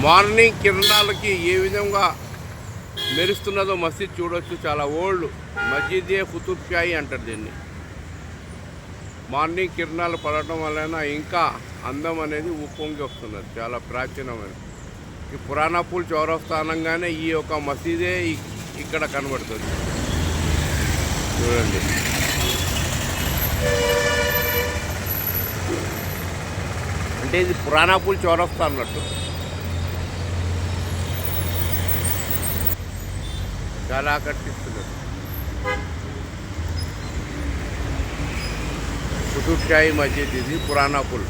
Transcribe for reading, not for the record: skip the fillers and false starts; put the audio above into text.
Morning కిరణాలకి ఏ విధంగా మెరుస్తున్నదో మసీద్ చూడొచ్చు. చాలా ఓల్డ్ మస్జిదే కుతుబ్ షాహీ అంటారు దీన్ని. మార్నింగ్ కిరణాలు పడటం వలన ఇంకా అందం అనేది ఉప్పొంగి వస్తున్నది. చాలా ప్రాచీనమైనది. ఈ పురాణపూల్ చౌరస్థానంగానే ఈ యొక్క మసీదే ఇక్కడ కనబడుతుంది. చూడండి, అంటే ఇది పురాణపూల్ చౌరస్తా అన్నట్టు. చాలా ఆకర్షిస్తున్నది. కుతుబ్ షాహీ మస్జిద్ ఇది పురాణపూల్.